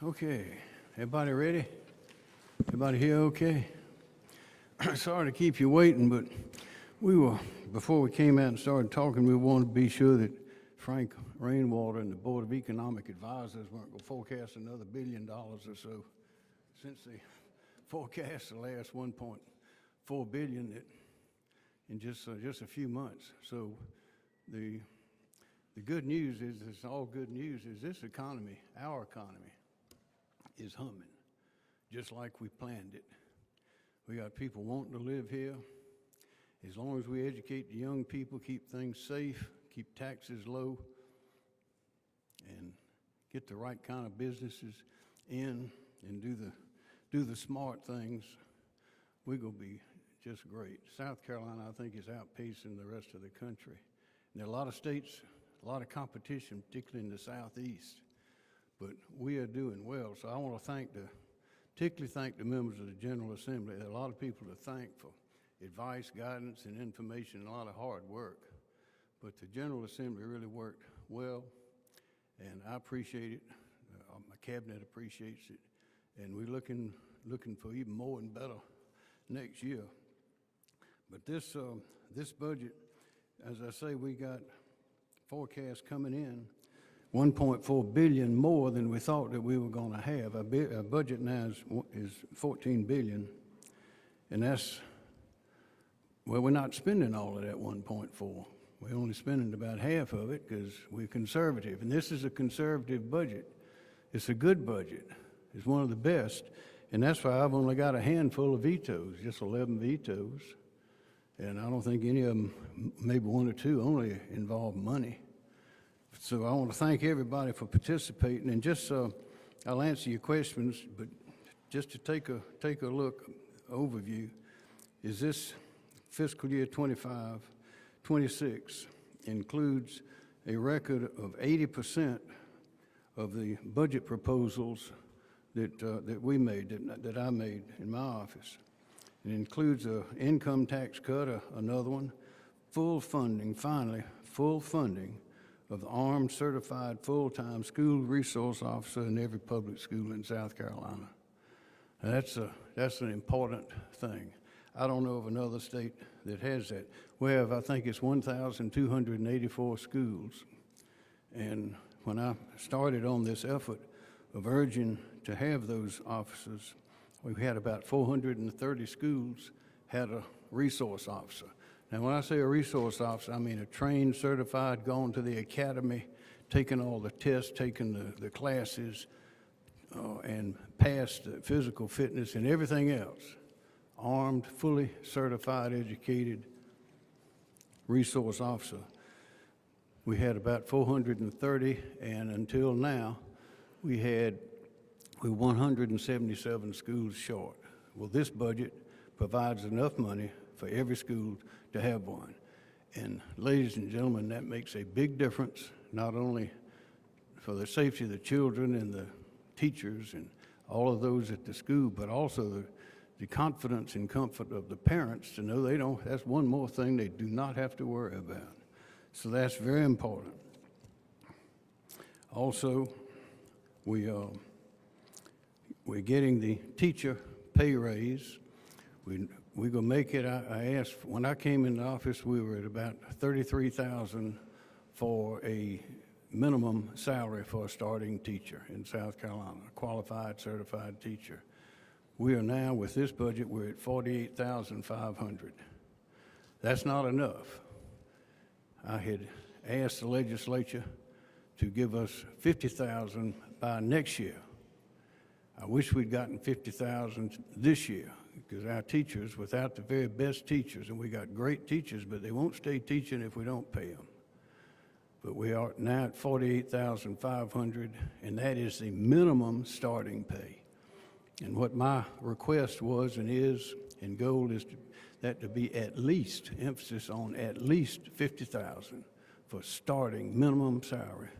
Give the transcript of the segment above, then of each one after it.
Okay, everybody ready? Everybody here okay? Sorry to keep you waiting, but before we came out and started talking, we wanted to be sure that Frank Rainwater and the Board of Economic Advisors weren't going to forecast another $1 billion or so, since they forecast the last $1.4 billion in just a few months. So the good news is, it's all good news, is this economy, our economy, is humming, just like we planned it. We got people wanting to live here. As long as we educate the young people, keep things safe, keep taxes low, and get the right kind of businesses in, and do the smart things, we're gonna be just great. South Carolina, I think, is outpacing the rest of the country. And there are a lot of states, a lot of competition, particularly in the Southeast, but we are doing well. So I want to particularly thank the members of the General Assembly. There are a lot of people to thank for advice, guidance, and information, and a lot of hard work. But the General Assembly really worked well, and I appreciate it. My cabinet appreciates it, and we're looking for even more and better next year. But this budget, as I say, we got forecasts coming in $1.4 billion more than we thought that we were going to have. Our budget now is $14 billion, and we're not spending all of that 1.4. We're only spending about half of it because we're conservative, and this is a conservative budget. It's a good budget. It's one of the best, and that's why I've only got a handful of vetoes, just 11 vetoes, and I don't think any of them, maybe one or two, only involve money. So I want to thank everybody for participating, and just I'll answer your questions, but just to take a look, overview, is this fiscal year 25-26 includes a record of 80% of the budget proposals that we made, that I made in my office. It includes an income tax cut, another one, full funding, finally, full funding of the armed, certified, full-time school resource officer in every public school in South Carolina. And that's an important thing. I don't know of another state that has that. We have, I think it's 1,284 schools. And when I started on this effort of urging to have those officers, we had about 430 schools had a resource officer. Now, when I say a resource officer, I mean a trained, certified, gone to the academy, taken all the tests, taken the classes, and passed physical fitness and everything else. Armed, fully certified, educated resource officer. We had about 430, and until now, we're 177 schools short. Well, this budget provides enough money for every school to have one. And ladies and gentlemen, that makes a big difference, not only for the safety of the children and the teachers and all of those at the school, but also the confidence and comfort of the parents to know that's one more thing they do not have to worry about. So that's very important. Also, we're getting the teacher pay raise. We're gonna make it, I asked, when I came in the office, we were at about $33,000 for a minimum salary for a starting teacher in South Carolina, a qualified, certified teacher. We are now, with this budget, we're at $48,500. That's not enough. I had asked the legislature to give us $50,000 by next year. I wish we'd gotten $50,000 this year, because our teachers, without the very best teachers, and we got great teachers, but they won't stay teaching if we don't pay them. But we are now at $48,500, and that is the minimum starting pay. And what my request was and is, and goal is that to be at least, emphasis on at least $50,000 for starting minimum salary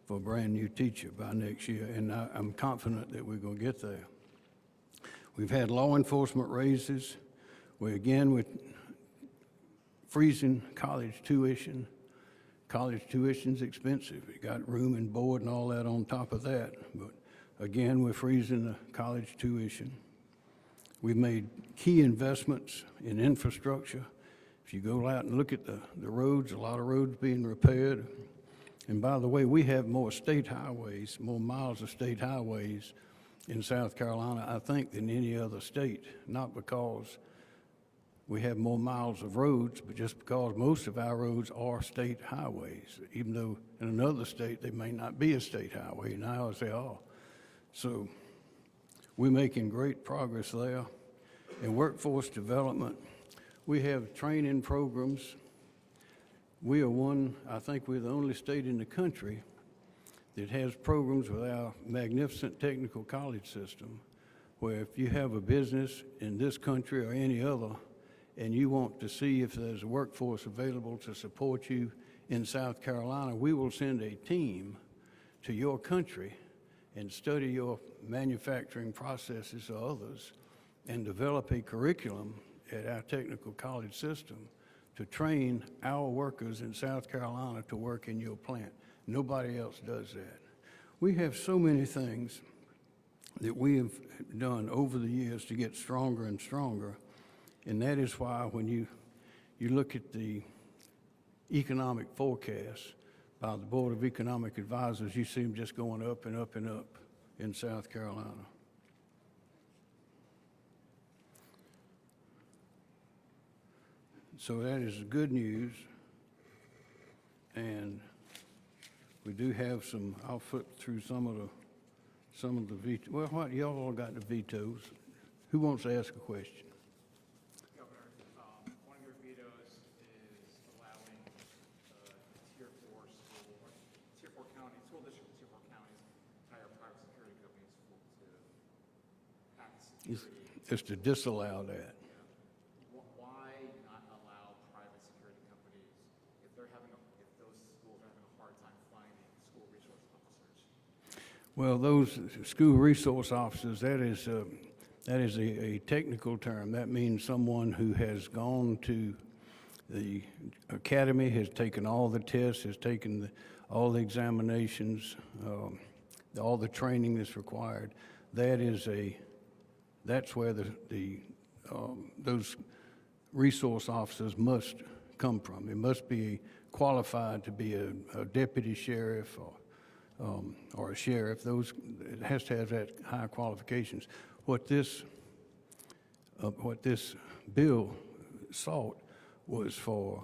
for a brand new teacher by next year, and I'm confident that we're going to get there. We've had law enforcement raises. We're freezing college tuition. College tuition's expensive. You got room and board and all that on top of that. But Again, we're freezing the college tuition. We've made key investments in infrastructure. If you go out and look at the roads, a lot of roads being repaired. And by the way, we have more state highways, more miles of state highways in South Carolina, I think, than any other state. Not because we have more miles of roads, but just because most of our roads are state highways, even though in another state they may not be a state highway, and ours they are. So we're making great progress there. In workforce development, we have training programs. We are I think we're the only state in the country that has programs with our magnificent technical college system, where if you have a business in this country or any other, and you want to see if there's a workforce available to support you in South Carolina, we will send a team to your country and study your manufacturing processes or others and develop a curriculum at our technical college system to train our workers in South Carolina to work in your plant. Nobody else does that. We have so many things that we have done over the years to get stronger and stronger, and that is why when you look at the economic forecast by the Board of Economic Advisors, you see them just going up and up and up in South Carolina. So that is good news, and we do have some. I'll flip through some of the vetoes. Well, what y'all all got the vetoes? Who wants to ask a question? Governor, one of your vetoes is allowing Tier 4 county school districts, Tier 4 counties, hire private security companies to act security. It's to disallow that. Why not allow private security companies if those schools are having a hard time finding school resource officers? Well, those school resource officers, that is a technical term. That means someone who has gone to the academy, has taken all the tests, has taken all the examinations, all the training that's required. That's where those resource officers must come from. They must be qualified to be a deputy sheriff or a sheriff. It has to have that high qualifications. What this bill sought was for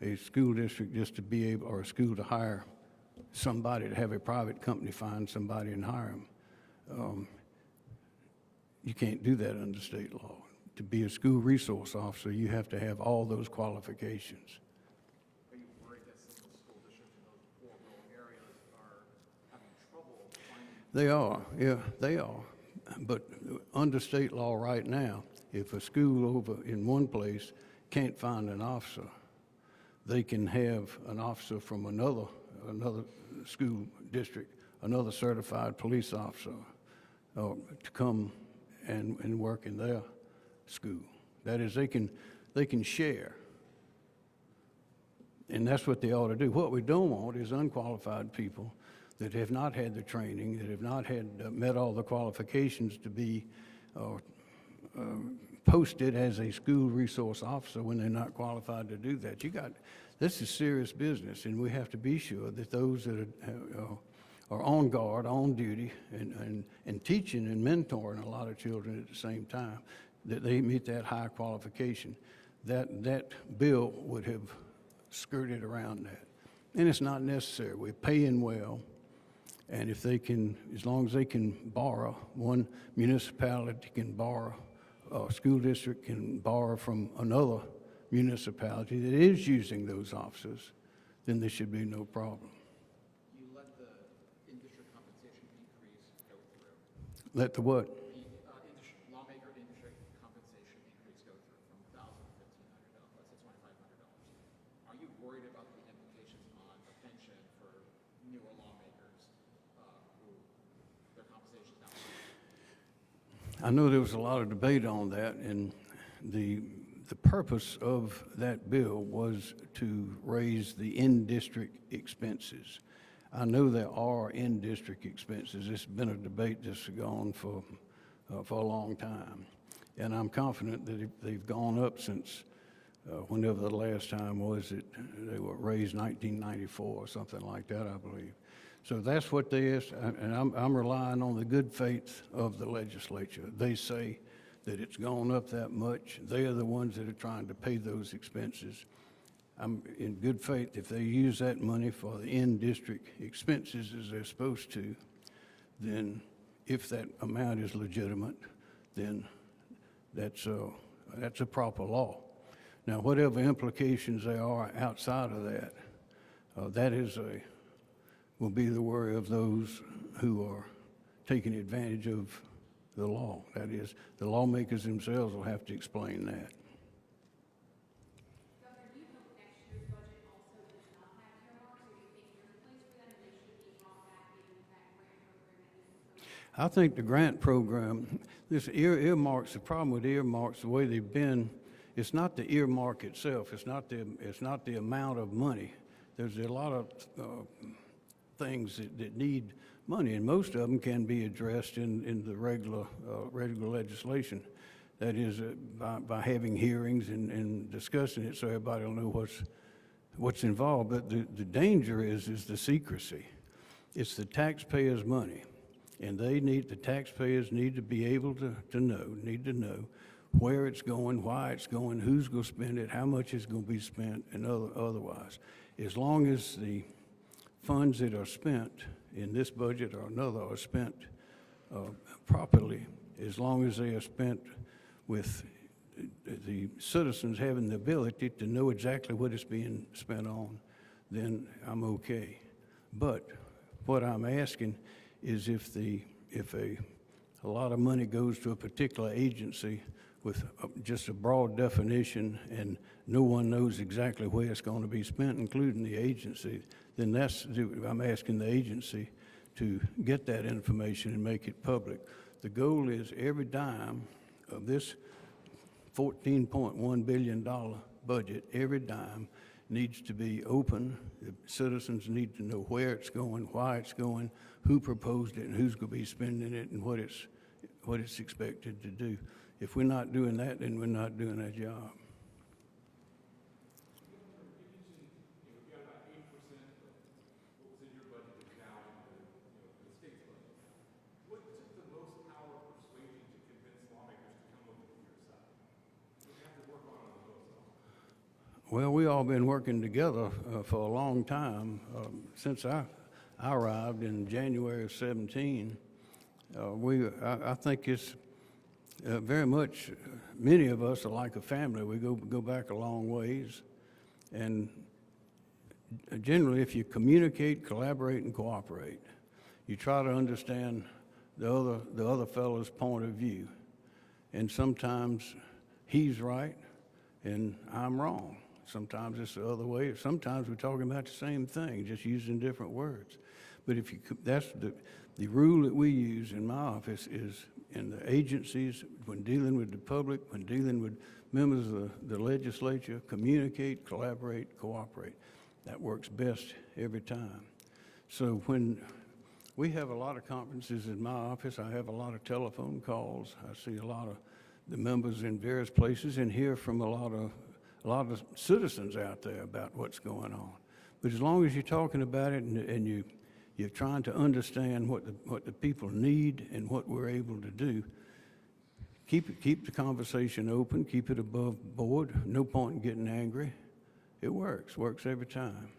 a school district just to be able, or a school to hire somebody, to have a private company find somebody and hire them. You can't do that under state law. To be a school resource officer, you have to have all those qualifications. Are you worried that some of the school districts in those poor rural areas are having trouble finding? They are, yeah, they are. But under state law right now, if a school over in one place can't find an officer, they can have an officer from another school district, another certified police officer, to come and work in their school. That is, they can share. And that's what they ought to do. What we don't want is unqualified people that have not had the training, that have not had met all the qualifications to be posted as a school resource officer when they're not qualified to do that. This is serious business, and we have to be sure that those that are on guard, on duty, and teaching and mentoring a lot of children at the same time, that they meet that high qualification. That bill would have skirted around that. And it's not necessary. We're paying well, and if they can, as long as they can borrow, one municipality can borrow, a school district can borrow from another municipality that is using those officers, then there should be no problem. You let the in-district compensation increase go through. Let the what? The lawmaker in-district compensation increase go through from $1,000 to $1,500, let's say $2,500. Are you worried about the implications on the pension for newer lawmakers who their compensation is now? I know there was a lot of debate on that, and the purpose of that bill was to raise the in-district expenses. I know there are in-district expenses. It's been a debate that's gone for a long time. And I'm confident that they've gone up since whenever the last time was that they were raised, 1994 or something like that, I believe. So that's what they asked, and I'm relying on the good faith of the legislature. They say that it's gone up that much. They are the ones that are trying to pay those expenses. I'm in good faith, if they use that money for the in-district expenses as they're supposed to, then if that amount is legitimate, then that's a proper law. Now, whatever implications there are outside of that, will be the worry of those who are taking advantage of the law. That is, the lawmakers themselves will have to explain that. Governor, do you hope next year's budget also does not have earmarks, or do you think there's a place for them and they should be brought back in that grant program that you proposed? I think the grant program, this earmarks, the problem with earmarks, the way they've been, it's not the earmark itself. It's not the amount of money. There's a lot of things that need money, and most of them can be addressed in the regular legislation. That is, by having hearings and discussing it so everybody will know what's involved. But the danger is the secrecy. It's the taxpayers' money, and the taxpayers need to be able to know where it's going, why it's going, who's going to spend it, how much is going to be spent, and otherwise. As long as the funds that are spent in this budget or another are spent properly, as long as they are spent with the citizens having the ability to know exactly what it's being spent on, then I'm okay. But what I'm asking is if a lot of money goes to a particular agency with just a broad definition and no one knows exactly where it's going to be spent, including the agency, then I'm asking the agency to get that information and make it public. The goal is every dime of this $14.1 billion budget, every dime needs to be open. The citizens need to know where it's going, why it's going, who proposed it, and who's going to be spending it, and what it's expected to do. If we're not doing that, then we're not doing our job. Well, we all been working together for a long time. Since I arrived in January of 17, I think it's very much, many of us are like a family. We go back a long ways. And generally, if you communicate, collaborate, and cooperate, you try to understand the other fellow's point of view. And sometimes he's right and I'm wrong. Sometimes it's the other way. Sometimes we're talking about the same thing, just using different words. But that's the rule that we use in my office is in the agencies, when dealing with the public, when dealing with members of the legislature, communicate, collaborate, cooperate. That works best every time. So when we have a lot of conferences in my office, I have a lot of telephone calls. I see a lot of the members in various places and hear from a lot of citizens out there about what's going on. But as long as you're talking about it and you're trying to understand what the people need and what we're able to do, keep the conversation open, keep it above board. No point in getting angry. It works every time.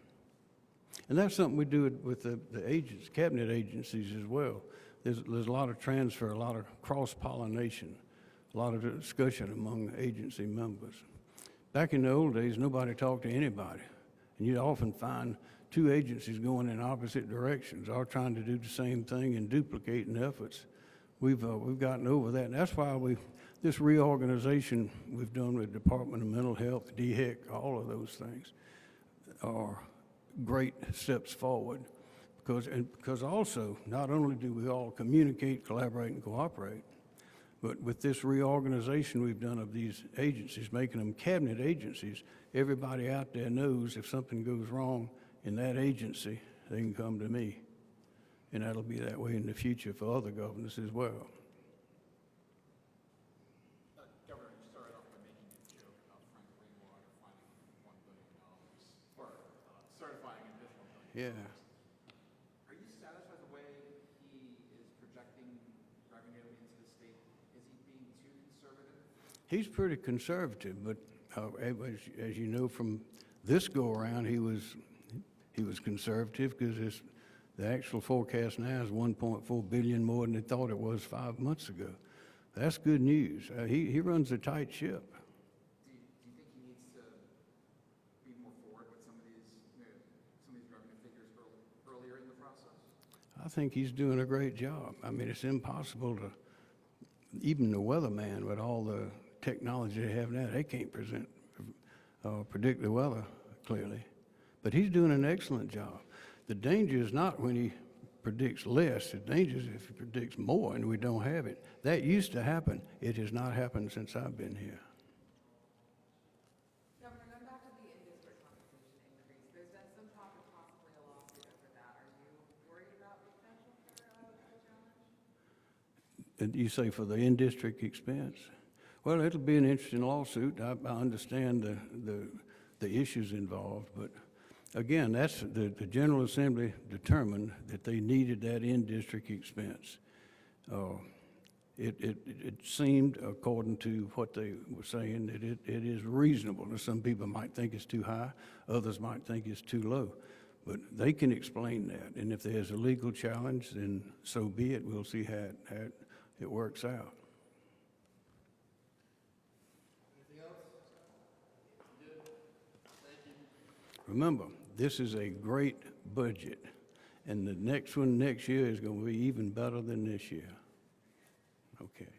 And that's something we do with the cabinet agencies as well. There's a lot of transfer, a lot of cross-pollination, a lot of discussion among agency members. Back in the old days, nobody talked to anybody, and you'd often find two agencies going in opposite directions, all trying to do the same thing and duplicating efforts. We've gotten over that, and that's why this reorganization we've done with Department of Mental Health, DHEC, all of those things are great steps forward, because also not only do we all communicate, collaborate, and cooperate, but with this reorganization we've done of these agencies, making them cabinet agencies, everybody out there knows if something goes wrong in that agency, they can come to me. And that'll be that way in the future for other governors as well. Governor, you started off by making a joke about Frank Greenwater finding $1 billion, or certifying an additional $1 billion. Yeah. Are you satisfied with the way he is projecting revenue into the state? Is he being too conservative? He's pretty conservative, but as you know from this go-around, he was conservative because the actual forecast now is 1.4 billion more than they thought it was 5 months ago. That's good news. He runs a tight ship. Do you think he needs to be more forward with some of these revenue figures earlier in the process? I think he's doing a great job. I mean, it's impossible to, even the weatherman with all the technology they have now, they can't predict the weather clearly. But he's doing an excellent job. The danger is not when he predicts less. The danger is if he predicts more and we don't have it. That used to happen. It has not happened since I've been here. Governor, going back to the in-district compensation increase, there's been some talk of possibly a lawsuit over that. Are you worried about the potential for a challenge? And you say for the in-district expense? Well, it'll be an interesting lawsuit. I understand the issues involved, but again, that's the General Assembly determined that they needed that in-district expense. It seemed, according to what they were saying, that it is reasonable. Now, some people might think it's too high, others might think it's too low, but they can explain that. And if there's a legal challenge, then so be it. We'll see how it works out. Remember, this is a great budget, and the next one next year is going to be even better than this year. Okay.